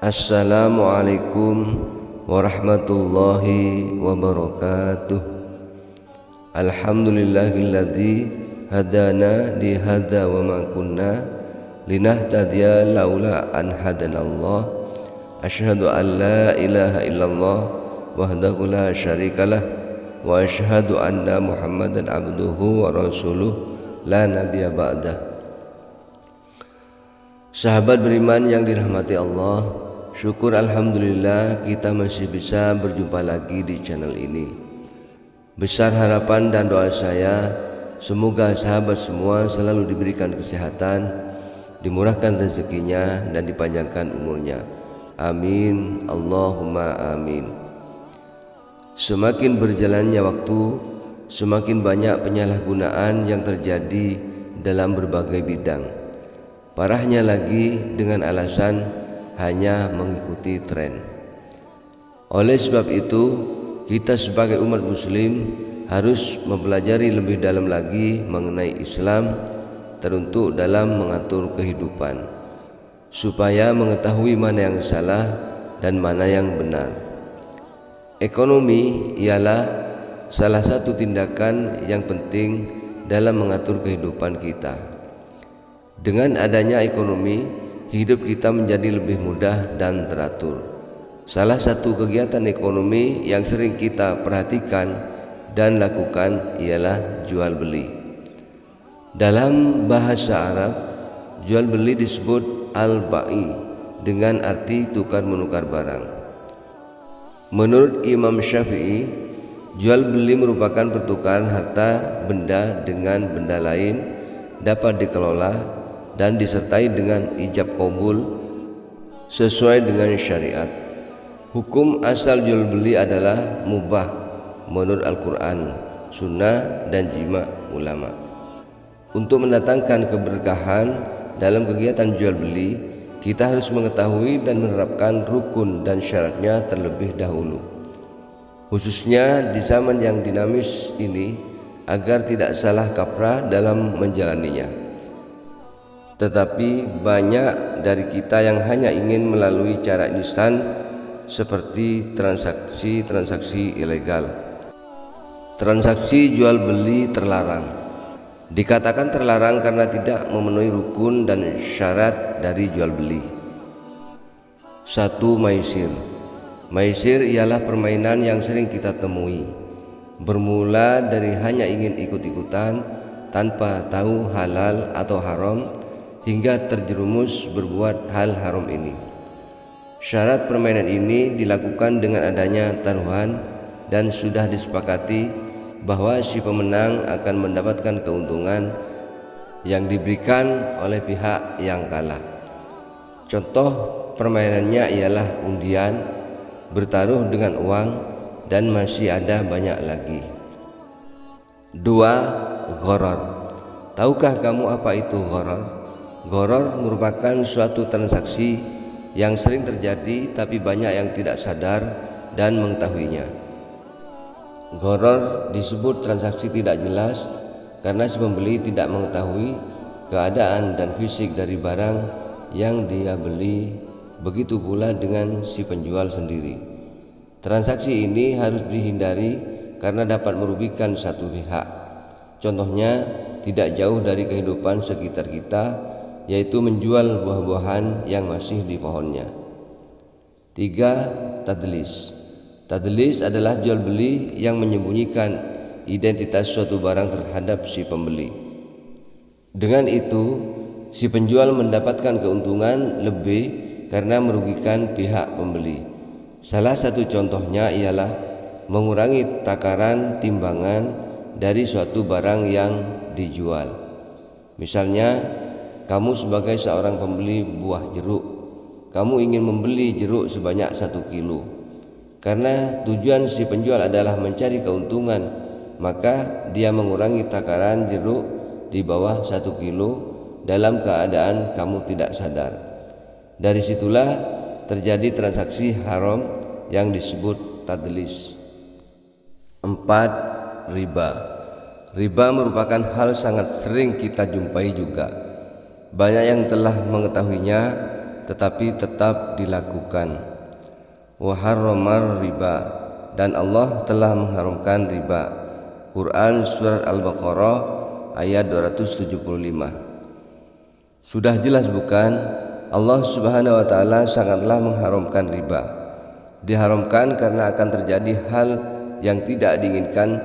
Assalamualaikum warahmatullahi wabarakatuh. Alhamdulillahilladzi hadana li hadza wa ma kunna linahtadiya laula an hadanallah. Asyhadu an la ilaha illallah wahdahu la syarikalah wa asyhadu anna Muhammadan abduhu wa rasuluh la nabiyya ba'dah. Sahabat beriman yang dirahmati Allah, syukur alhamdulillah kita masih bisa berjumpa lagi di channel ini. Besar harapan dan doa saya, semoga sahabat semua selalu diberikan kesehatan, dimurahkan rezekinya dan dipanjangkan umurnya. Amin, Allahumma amin. Semakin berjalannya waktu, semakin banyak penyalahgunaan yang terjadi dalam berbagai bidang. Parahnya lagi dengan alasan hanya mengikuti tren. Oleh sebab itu, kita sebagai umat muslim harus mempelajari lebih dalam lagi mengenai Islam, teruntuk dalam mengatur kehidupan, supaya mengetahui mana yang salah dan mana yang benar. Ekonomi ialah salah satu tindakan yang penting dalam mengatur kehidupan kita. Dengan adanya ekonomi, hidup kita menjadi lebih mudah dan teratur. Salah satu kegiatan ekonomi yang sering kita perhatikan dan lakukan ialah jual beli. Dalam bahasa Arab, jual beli disebut al-ba'i dengan arti tukar menukar barang. Menurut Imam Syafi'i, jual beli merupakan pertukaran harta benda dengan benda lain, dapat dikelola dan disertai dengan ijab qabul sesuai dengan syariat. Hukum asal jual beli adalah mubah menurut Al-Quran, sunnah dan jima' ulama. Untuk mendatangkan keberkahan dalam kegiatan jual beli, kita harus mengetahui dan menerapkan rukun dan syaratnya terlebih dahulu, khususnya di zaman yang dinamis ini, agar tidak salah kaprah dalam menjalaninya. Tetapi banyak dari kita yang hanya ingin melalui cara instan seperti transaksi ilegal. Transaksi jual beli terlarang. Dikatakan terlarang karena tidak memenuhi rukun dan syarat dari jual beli. 1. Maisir. Maisir ialah permainan yang sering kita temui, bermula dari hanya ingin ikut-ikutan tanpa tahu halal atau haram, hingga terjerumus berbuat hal haram ini. Syarat permainan ini dilakukan dengan adanya taruhan dan sudah disepakati bahwa si pemenang akan mendapatkan keuntungan yang diberikan oleh pihak yang kalah. Contoh permainannya ialah undian, bertaruh dengan uang, dan masih ada banyak lagi. 2. Gharar. Tahukah kamu apa itu gharar? Gharar merupakan suatu transaksi yang sering terjadi tapi banyak yang tidak sadar dan mengetahuinya. Gharar disebut transaksi tidak jelas karena si pembeli tidak mengetahui keadaan dan fisik dari barang yang dia beli, begitu pula dengan si penjual sendiri. Transaksi ini harus dihindari karena dapat merugikan satu pihak. Contohnya tidak jauh dari kehidupan sekitar kita, yaitu menjual buah-buahan yang masih di pohonnya. 3. Tadlis. Tadlis adalah jual beli yang menyembunyikan identitas suatu barang terhadap si pembeli. Dengan itu, si penjual mendapatkan keuntungan lebih karena merugikan pihak pembeli. Salah satu contohnya ialah mengurangi takaran timbangan dari suatu barang yang dijual. Misalnya, kamu sebagai seorang pembeli buah jeruk, kamu ingin membeli jeruk sebanyak 1 kilo. Karena tujuan si penjual adalah mencari keuntungan, maka dia mengurangi takaran jeruk di bawah 1 kilo dalam keadaan kamu tidak sadar. Dari situlah terjadi transaksi haram yang disebut tadlis. 4. Riba. Riba merupakan hal sangat sering kita jumpai juga. Banyak yang telah mengetahuinya, tetapi tetap dilakukan. Wa harramar riba, dan Allah telah mengharamkan riba. Quran surat Al-Baqarah ayat 275. Sudah jelas bukan? Allah Subhanahu wa taala sangatlah mengharamkan riba. Diharamkan karena akan terjadi hal yang tidak diinginkan,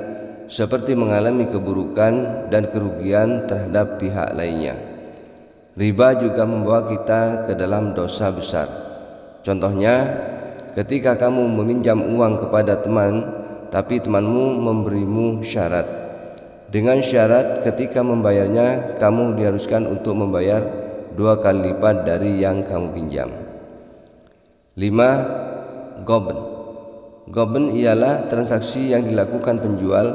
seperti mengalami keburukan dan kerugian terhadap pihak lainnya. Riba juga membawa kita ke dalam dosa besar. Contohnya, ketika kamu meminjam uang kepada teman, tapi temanmu memberimu syarat. Dengan syarat ketika membayarnya, kamu diharuskan untuk membayar 2 kali lipat dari yang kamu pinjam. 5. Ghabn. Ghabn ialah transaksi yang dilakukan penjual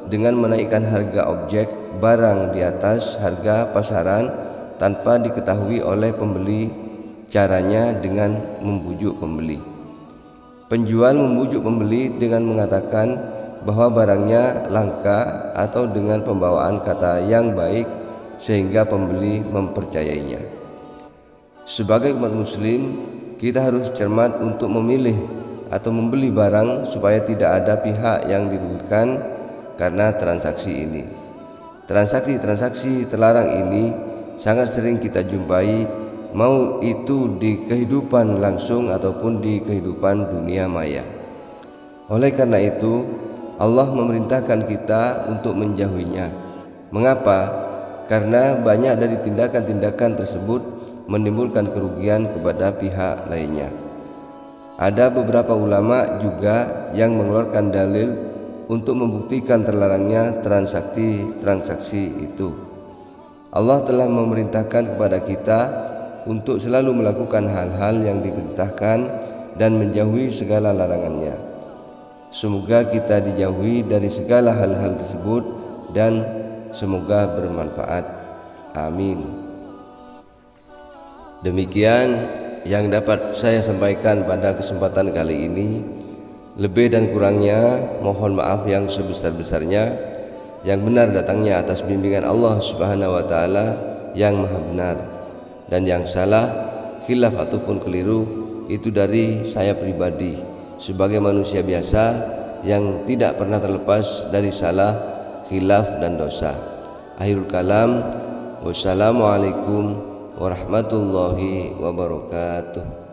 dengan menaikkan harga objek barang di atas harga pasaran tanpa diketahui oleh pembeli. Caranya dengan membujuk pembeli. Penjual membujuk pembeli dengan mengatakan bahwa barangnya langka atau dengan pembawaan kata yang baik sehingga pembeli mempercayainya. Sebagai umat muslim, kita harus cermat untuk memilih atau membeli barang supaya tidak ada pihak yang dirugikan karena transaksi ini. Transaksi-transaksi terlarang ini sangat sering kita jumpai, mau itu di kehidupan langsung ataupun di kehidupan dunia maya. Oleh karena itu, Allah memerintahkan kita untuk menjauhinya. Mengapa? Karena banyak dari tindakan-tindakan tersebut menimbulkan kerugian kepada pihak lainnya. Ada beberapa ulama juga yang mengeluarkan dalil untuk membuktikan terlarangnya transaksi itu. Allah telah memerintahkan kepada kita untuk selalu melakukan hal-hal yang diperintahkan dan menjauhi segala larangannya. Semoga kita dijauhi dari segala hal-hal tersebut dan semoga bermanfaat. Amin. Demikian yang dapat saya sampaikan pada kesempatan kali ini. Lebih dan kurangnya mohon maaf yang sebesar-besarnya. Yang benar datangnya atas bimbingan Allah Subhanahu wa taala yang Maha benar, dan yang salah, khilaf ataupun keliru itu dari saya pribadi sebagai manusia biasa yang tidak pernah terlepas dari salah, khilaf dan dosa. Akhirul kalam, wassalamualaikum warahmatullahi wabarakatuh.